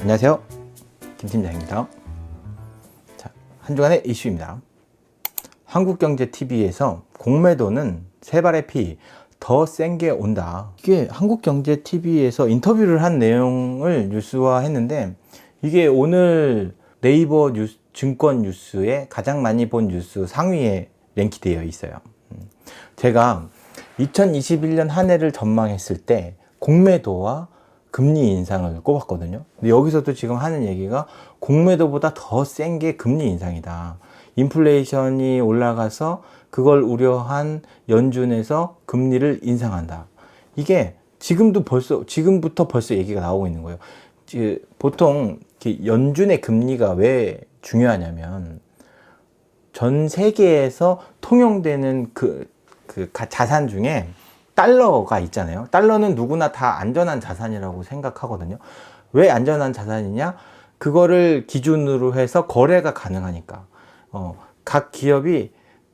안녕하세요, 김 팀장입니다. 자, 한 주간의 이슈입니다. 한국경제TV에서 공매도는 세 발의 피, 더 센 게 온다. 이게 한국경제TV에서 인터뷰를 한 내용을 뉴스화했는데, 이게 오늘 네이버 뉴스, 증권 뉴스에 가장 많이 본 뉴스 상위에 랭크되어 있어요. 제가 2021년 한 해를 전망했을 때 공매도와 금리 인상을 꼽았거든요. 근데 여기서도 지금 하는 얘기가 공매도보다 더 센 게 금리 인상이다. 인플레이션이 올라가서 그걸 우려한 연준에서 금리를 인상한다. 이게 지금부터 벌써 얘기가 나오고 있는 거예요. 보통 연준의 금리가 왜 중요하냐면 전 세계에서 통용되는 자산 중에 달러가 있잖아요. 달러는 누구나 다 안전한 자산이라고 생각하거든요. 왜 안전한 자산이냐? 그거를 기준으로 해서 거래가 가능하니까. 각 기업이,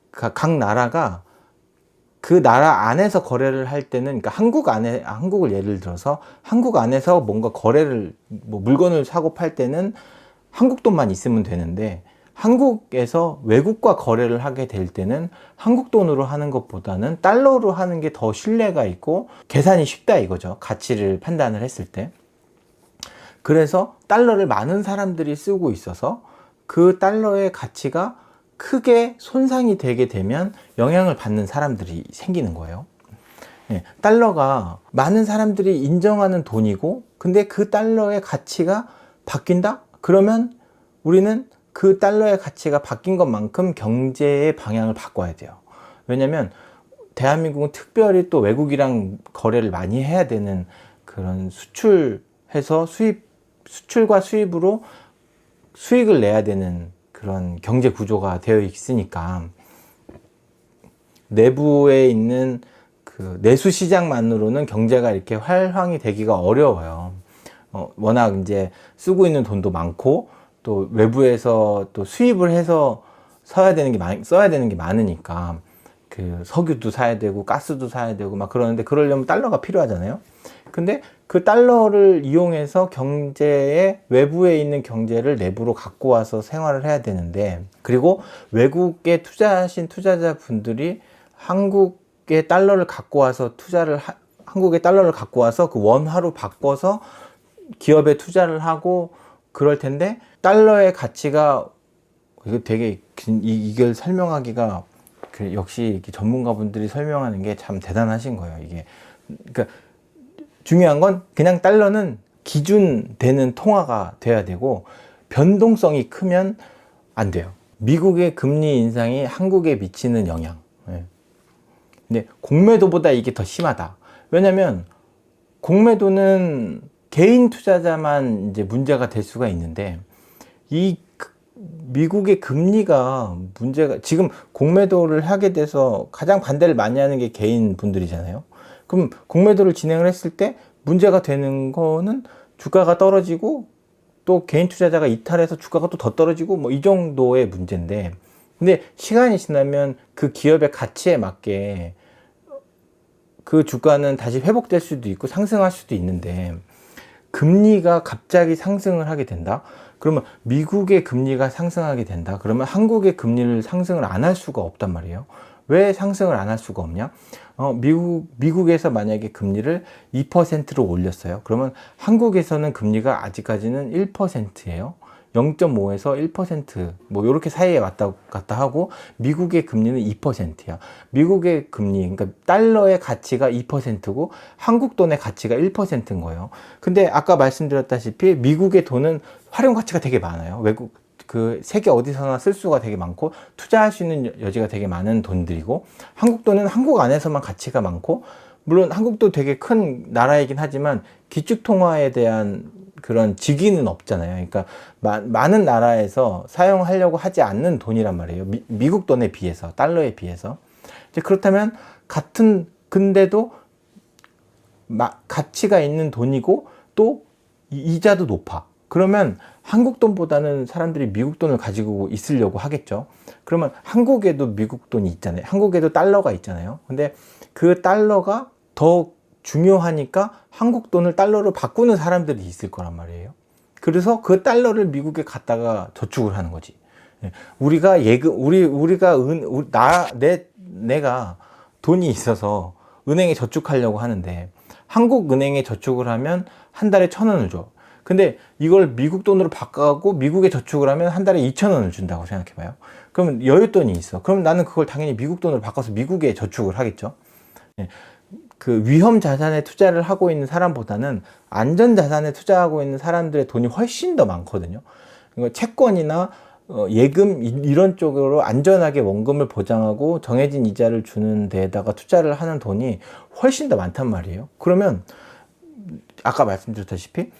각 나라가 그 나라 안에서 거래를 할 때는, 그러니까 한국을 예를 들어서 한국 안에서 뭔가 거래를, 물건을 사고 팔 때는 한국 돈만 있으면 되는데, 한국에서 외국과 거래를 하게 될 때는 한국 돈으로 하는 것보다는 달러로 하는 게 더 신뢰가 있고 계산이 쉽다 이거죠. 가치를 판단을 했을 때. 그래서 달러를 많은 사람들이 쓰고 있어서 그 달러의 가치가 크게 손상이 되게 되면 영향을 받는 사람들이 생기는 거예요. 달러가 많은 사람들이 인정하는 돈이고, 근데 그 달러의 가치가 바뀐다? 그러면 우리는 그 달러의 가치가 바뀐 것만큼 경제의 방향을 바꿔야 돼요. 왜냐면 대한민국은 특별히 또 외국이랑 거래를 많이 해야 되는 그런 수출해서 수출과 수입으로 수익을 내야 되는 그런 경제 구조가 되어 있으니까 내부에 있는 그 내수 시장만으로는 경제가 이렇게 활황이 되기가 어려워요. 워낙 이제 쓰고 있는 돈도 많고, 또 외부에서 또 수입을 해서 써야 되는 게 많으니까, 그 석유도 사야 되고 가스도 사야 되고 막 그러는데, 그러려면 달러가 필요하잖아요. 근데 그 달러를 이용해서 외부에 있는 경제를 내부로 갖고 와서 생활을 해야 되는데, 그리고 외국에 투자하신 투자자분들이 한국의 달러를 갖고 와서 한국의 달러를 갖고 와서 그 원화로 바꿔서 기업에 투자를 하고 그럴 텐데, 달러의 가치가, 이거 되게 이걸 설명하기가 역시 전문가분들이 설명하는 게 참 대단하신 거예요. 이게 그러니까 중요한 건 그냥 달러는 기준되는 통화가 돼야 되고, 변동성이 크면 안 돼요. 미국의 금리 인상이 한국에 미치는 영향. 근데 공매도보다 이게 더 심하다. 왜냐면 공매도는 개인 투자자만 이제 문제가 될 수가 있는데, 이 미국의 금리가 문제가, 지금 공매도를 하게 돼서 가장 반대를 많이 하는 게 개인 분들이잖아요. 그럼 공매도를 진행을 했을 때 문제가 되는 거는 주가가 떨어지고, 또 개인 투자자가 이탈해서 주가가 또 더 떨어지고, 이 정도의 문제인데, 근데 시간이 지나면 그 기업의 가치에 맞게 그 주가는 다시 회복될 수도 있고 상승할 수도 있는데, 금리가 갑자기 상승을 하게 된다? 그러면 미국의 금리가 상승하게 된다? 그러면 한국의 금리를 상승을 안 할 수가 없단 말이에요. 왜 상승을 안 할 수가 없냐? 미국에서 만약에 금리를 2%로 올렸어요. 그러면 한국에서는 금리가 아직까지는 1%예요. 0.5에서 1% 요렇게 사이에 왔다 갔다 하고, 미국의 금리는 2%야. 미국의 금리, 그러니까 달러의 가치가 2%고 한국 돈의 가치가 1%인 거예요. 근데 아까 말씀드렸다시피 미국의 돈은 활용 가치가 되게 많아요. 세계 어디서나 쓸 수가 되게 많고 투자할 수 있는 여지가 되게 많은 돈들이고, 한국 돈은 한국 안에서만 가치가 많고, 물론 한국도 되게 큰 나라이긴 하지만 기축통화에 대한 그런 직위는 없잖아요. 그러니까 많은 나라에서 사용하려고 하지 않는 돈이란 말이에요. 미국 돈에 비해서, 달러에 비해서. 이제 그렇다면 근데도 가치가 있는 돈이고, 또 이자도 높아. 그러면 한국 돈보다는 사람들이 미국 돈을 가지고 있으려고 하겠죠. 그러면 한국에도 미국 돈이 있잖아요. 한국에도 달러가 있잖아요. 근데 그 달러가 더 중요하니까 한국 돈을 달러로 바꾸는 사람들이 있을 거란 말이에요. 그래서 그 달러를 미국에 갖다가 저축을 하는 거지. 우리가 내가 돈이 있어서 은행에 저축하려고 하는데 한국 은행에 저축을 하면 한 달에 1,000원을 줘. 근데 이걸 미국 돈으로 바꿔갖고 미국에 저축을 하면 한 달에 2,000원을 준다고 생각해봐요. 그러면 여윳돈이 있어. 그럼 나는 그걸 당연히 미국 돈으로 바꿔서 미국에 저축을 하겠죠. 그 위험 자산에 투자를 하고 있는 사람보다는 안전 자산에 투자하고 있는 사람들의 돈이 훨씬 더 많거든요. 채권이나 예금 이런 쪽으로 안전하게 원금을 보장하고 정해진 이자를 주는 데에다가 투자를 하는 돈이 훨씬 더 많단 말이에요. 그러면 아까 말씀드렸다시피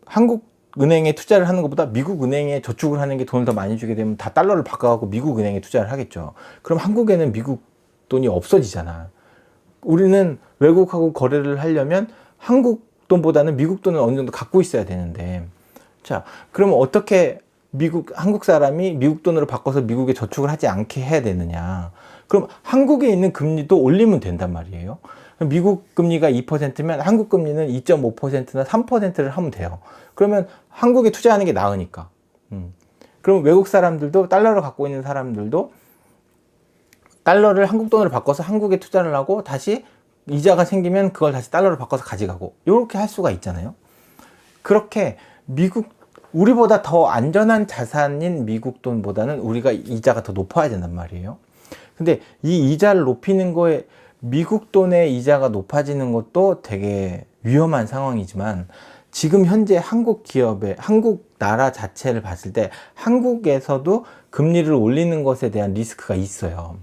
한국 은행에 투자를 하는 것보다 미국 은행에 저축을 하는 게 돈을 더 많이 주게 되면 다 달러를 바꿔갖고 미국 은행에 투자를 하겠죠. 그럼 한국에는 미국 돈이 없어지잖아. 우리는 외국하고 거래를 하려면 한국 돈보다는 미국 돈을 어느 정도 갖고 있어야 되는데, 자, 그러면 어떻게 한국 사람이 미국 돈으로 바꿔서 미국에 저축을 하지 않게 해야 되느냐? 그럼 한국에 있는 금리도 올리면 된단 말이에요. 미국 금리가 2%면 한국 금리는 2.5%나 3%를 하면 돼요. 그러면 한국에 투자하는 게 나으니까. 그럼 외국 사람들도 달러를 갖고 있는 사람들도 달러를 한국 돈으로 바꿔서 한국에 투자를 하고 다시 이자가 생기면 그걸 다시 달러로 바꿔서 가져가고 이렇게 할 수가 있잖아요. 그렇게 우리보다 더 안전한 자산인 미국 돈보다는 우리가 이자가 더 높아야 된단 말이에요. 근데 이 이자를 높이는 거에 미국 돈의 이자가 높아지는 것도 되게 위험한 상황이지만 지금 현재 한국 나라 자체를 봤을 때 한국에서도 금리를 올리는 것에 대한 리스크가 있어요.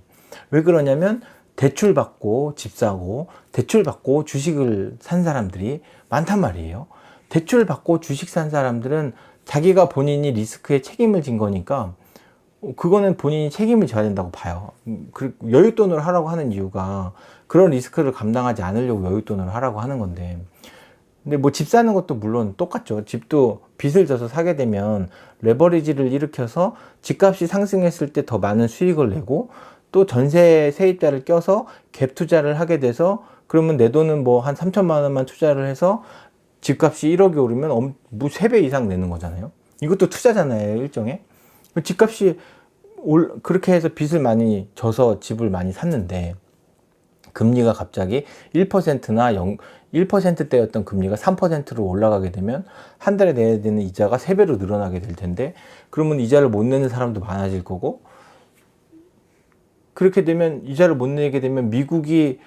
왜 그러냐면 대출 받고 집 사고 대출 받고 주식을 산 사람들이 많단 말이에요. 대출 받고 주식 산 사람들은 자기가 본인이 리스크에 책임을 진 거니까 그거는 본인이 책임을 져야 된다고 봐요. 여윳돈으로 하라고 하는 이유가 그런 리스크를 감당하지 않으려고 여윳돈으로 하라고 하는 건데, 근데 뭐 집 사는 것도 물론 똑같죠. 집도 빚을 져서 사게 되면 레버리지를 일으켜서 집값이 상승했을 때 더 많은 수익을 내고 또 전세 세입자를 껴서 갭 투자를 하게 돼서 그러면 내 돈은 뭐 한 3천만 원만 투자를 해서 집값이 1억이 오르면 뭐 3배 이상 내는 거잖아요. 이것도 투자잖아요, 일종의. 집값이 그렇게 해서 빚을 많이 져서 집을 많이 샀는데 금리가 갑자기 1%나 1%대였던 금리가 3%로 올라가게 되면 한 달에 내야 되는 이자가 3배로 늘어나게 될 텐데 그러면 이자를 못 내는 사람도 많아질 거고, 그렇게 되면 이자를 못 내게 되면 미국이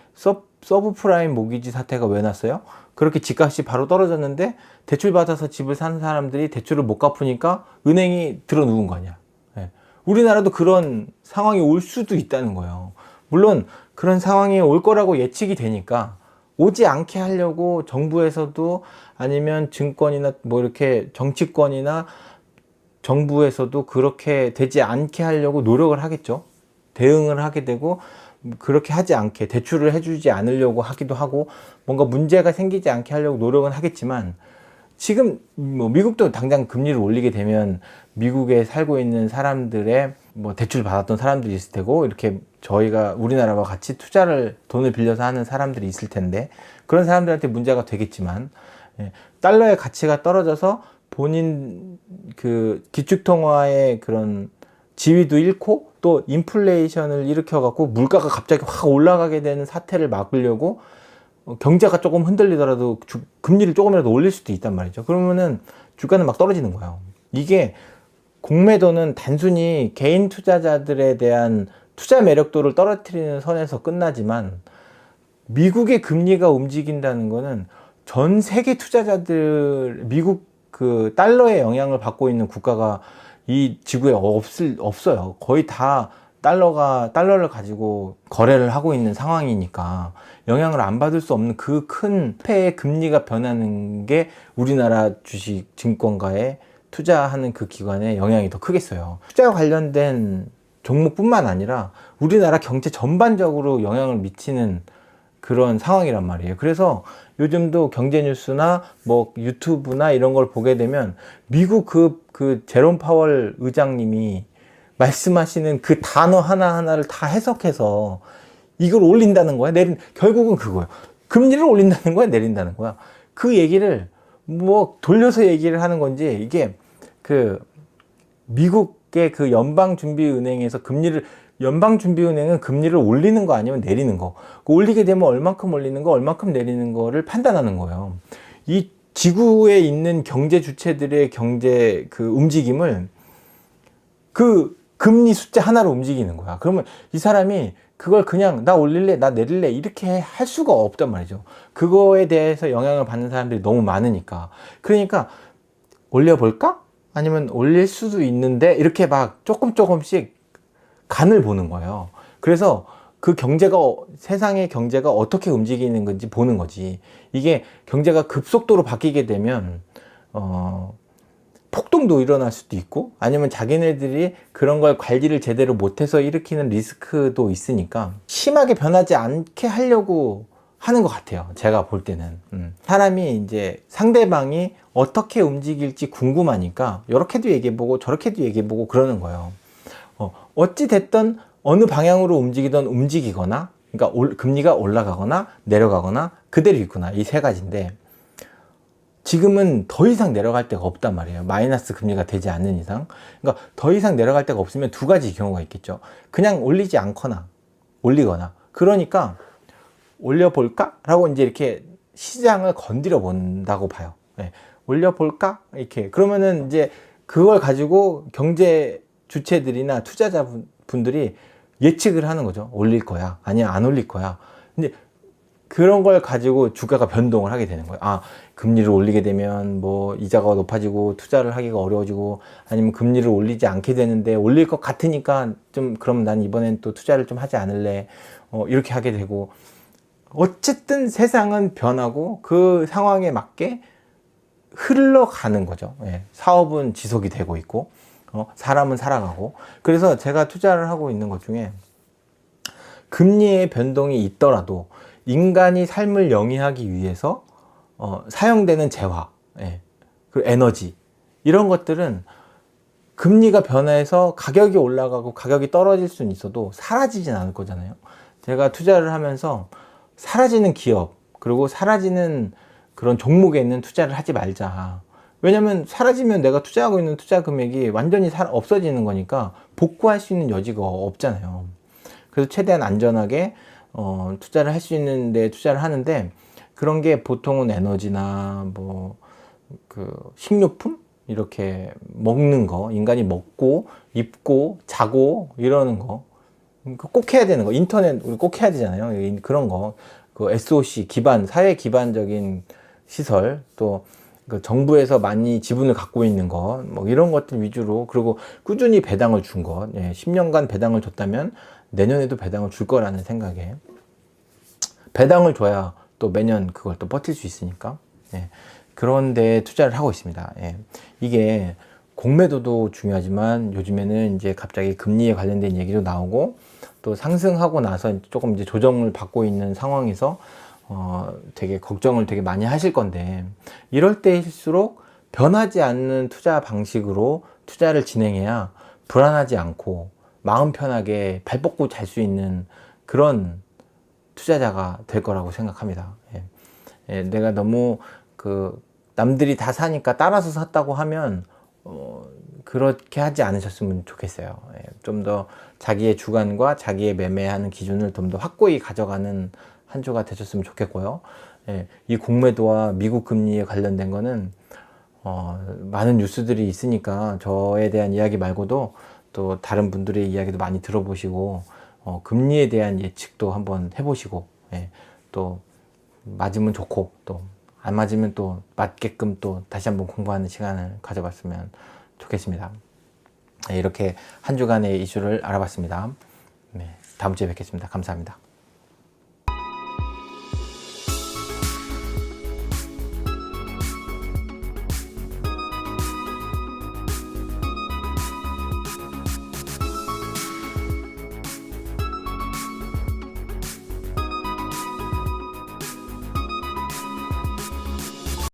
서브프라임 모기지 사태가 왜 났어요? 그렇게 집값이 바로 떨어졌는데 대출 받아서 집을 사는 사람들이 대출을 못 갚으니까 은행이 들어 누운 거냐. 네. 우리나라도 그런 상황이 올 수도 있다는 거예요. 물론 그런 상황이 올 거라고 예측이 되니까 오지 않게 하려고 정부에서도 아니면 증권이나 뭐 이렇게 정치권이나 정부에서도 그렇게 되지 않게 하려고 노력을 하겠죠. 대응을 하게 되고 그렇게 하지 않게 대출을 해주지 않으려고 하기도 하고 뭔가 문제가 생기지 않게 하려고 노력은 하겠지만 지금 뭐 미국도 당장 금리를 올리게 되면 미국에 살고 있는 사람들의 뭐 대출 받았던 사람들이 있을 테고 이렇게 저희가 우리나라와 같이 돈을 빌려서 하는 사람들이 있을 텐데 그런 사람들한테 문제가 되겠지만 달러의 가치가 떨어져서 본인 그 기축통화의 그런 지위도 잃고 또 인플레이션을 일으켜 갖고 물가가 갑자기 확 올라가게 되는 사태를 막으려고 경제가 조금 흔들리더라도 금리를 조금이라도 올릴 수도 있단 말이죠. 그러면은 주가는 막 떨어지는 거예요. 이게 공매도는 단순히 개인 투자자들에 대한 투자 매력도를 떨어뜨리는 선에서 끝나지만 미국의 금리가 움직인다는 거는 전 세계 투자자들 미국 그 달러의 영향을 받고 있는 국가가 이 지구에 없어요. 거의 다 달러를 가지고 거래를 하고 있는 상황이니까 영향을 안 받을 수 없는 그 큰 폐의 금리가 변하는 게 우리나라 주식 증권가에 투자하는 그 기관에 영향이 더 크겠어요. 투자 관련된 종목뿐만 아니라 우리나라 경제 전반적으로 영향을 미치는 그런 상황이란 말이에요. 그래서 요즘도 경제 뉴스나 뭐 유튜브나 이런 걸 보게 되면 미국 그 제롬 파월 의장님이 말씀하시는 그 단어 하나하나를 다 해석해서 이걸 올린다는 거야. 결국은 그거예요. 금리를 올린다는 거야, 내린다는 거야. 그 얘기를 뭐 돌려서 얘기를 하는 건지 이게 그 미국의 그 연방준비은행에서 연방준비은행은 금리를 올리는 거 아니면 내리는 거. 올리게 되면 얼만큼 올리는 거, 얼만큼 내리는 거를 판단하는 거예요. 이 지구에 있는 경제 주체들의 경제 그 움직임을 그 금리 숫자 하나로 움직이는 거야. 그러면 이 사람이 그걸 그냥 나 올릴래, 나 내릴래 이렇게 할 수가 없단 말이죠. 그거에 대해서 영향을 받는 사람들이 너무 많으니까. 그러니까 올려볼까? 아니면 올릴 수도 있는데 이렇게 막 조금씩 간을 보는 거예요. 그래서 그 경제가 세상의 경제가 어떻게 움직이는 건지 보는 거지. 이게 경제가 급속도로 바뀌게 되면 폭동도 일어날 수도 있고 아니면 자기네들이 그런 걸 관리를 제대로 못해서 일으키는 리스크도 있으니까 심하게 변하지 않게 하려고 하는 것 같아요. 제가 볼 때는. 사람이 이제 상대방이 어떻게 움직일지 궁금하니까 이렇게도 얘기해보고 저렇게도 얘기해보고 그러는 거예요. 어찌 됐든 어느 방향으로 움직이거나 그러니까 금리가 올라가거나 내려가거나 그대로 있구나. 이 세 가지인데 지금은 더 이상 내려갈 데가 없단 말이에요. 마이너스 금리가 되지 않는 이상. 그러니까 더 이상 내려갈 데가 없으면 두 가지 경우가 있겠죠. 그냥 올리지 않거나 올리거나. 그러니까 올려볼까? 라고 이제 이렇게 시장을 건드려 본다고 봐요. 네. 올려볼까? 이렇게. 그러면은 이제 그걸 가지고 경제 주체들이나 투자자분들이 예측을 하는 거죠. 올릴 거야. 아니야, 안 올릴 거야. 근데 그런 걸 가지고 주가가 변동을 하게 되는 거예요. 아, 금리를 올리게 되면 뭐 이자가 높아지고 투자를 하기가 어려워지고 아니면 금리를 올리지 않게 되는데 올릴 것 같으니까 좀 그럼 난 이번엔 또 투자를 좀 하지 않을래. 이렇게 하게 되고 어쨌든 세상은 변하고 그 상황에 맞게 흘러가는 거죠. 예, 사업은 지속이 되고 있고 사람은 살아가고. 그래서 제가 투자를 하고 있는 것 중에 금리의 변동이 있더라도 인간이 삶을 영위하기 위해서 사용되는 재화, 예, 그리고 에너지 이런 것들은 금리가 변해서 가격이 올라가고 가격이 떨어질 수는 있어도 사라지진 않을 거잖아요. 제가 투자를 하면서 사라지는 기업 그리고 사라지는 그런 종목에는 투자를 하지 말자. 왜냐면 사라지면 내가 투자하고 있는 투자 금액이 완전히 없어지는 거니까 복구할 수 있는 여지가 없잖아요. 그래서 최대한 안전하게 투자를 할 수 있는 데 투자를 하는데 그런 게 보통은 에너지나 뭐 그 식료품 이렇게 먹는 거 인간이 먹고 입고 자고 이러는 거 꼭 해야 되는 거 인터넷 우리 꼭 해야 되잖아요. 그런 거 그 SOC 기반 사회 기반적인 시설 또 그 정부에서 많이 지분을 갖고 있는 것, 뭐 이런 것들 위주로 그리고 꾸준히 배당을 준 것, 예, 10년간 배당을 줬다면 내년에도 배당을 줄 거라는 생각에 배당을 줘야 또 매년 그걸 또 버틸 수 있으니까 예, 그런 데 투자를 하고 있습니다. 예, 이게 공매도도 중요하지만 요즘에는 이제 갑자기 금리에 관련된 얘기도 나오고 또 상승하고 나서 조금 이제 조정을 받고 있는 상황에서 되게 걱정을 되게 많이 하실 건데 이럴 때일수록 변하지 않는 투자 방식으로 투자를 진행해야 불안하지 않고 마음 편하게 발 뻗고 잘 수 있는 그런 투자자가 될 거라고 생각합니다. 예. 예, 내가 너무 그 남들이 다 사니까 따라서 샀다고 하면 그렇게 하지 않으셨으면 좋겠어요. 예, 좀 더 자기의 주관과 자기의 매매하는 기준을 좀 더 확고히 가져가는 한 주가 되셨으면 좋겠고요. 예, 이 공매도와 미국 금리에 관련된 거는 많은 뉴스들이 있으니까 저에 대한 이야기 말고도 또 다른 분들의 이야기도 많이 들어보시고 금리에 대한 예측도 한번 해보시고 예, 또 맞으면 좋고 또 안 맞으면 또 맞게끔 또 다시 한번 공부하는 시간을 가져봤으면 좋겠습니다. 예, 이렇게 한 주간의 이슈를 알아봤습니다. 네, 다음 주에 뵙겠습니다. 감사합니다.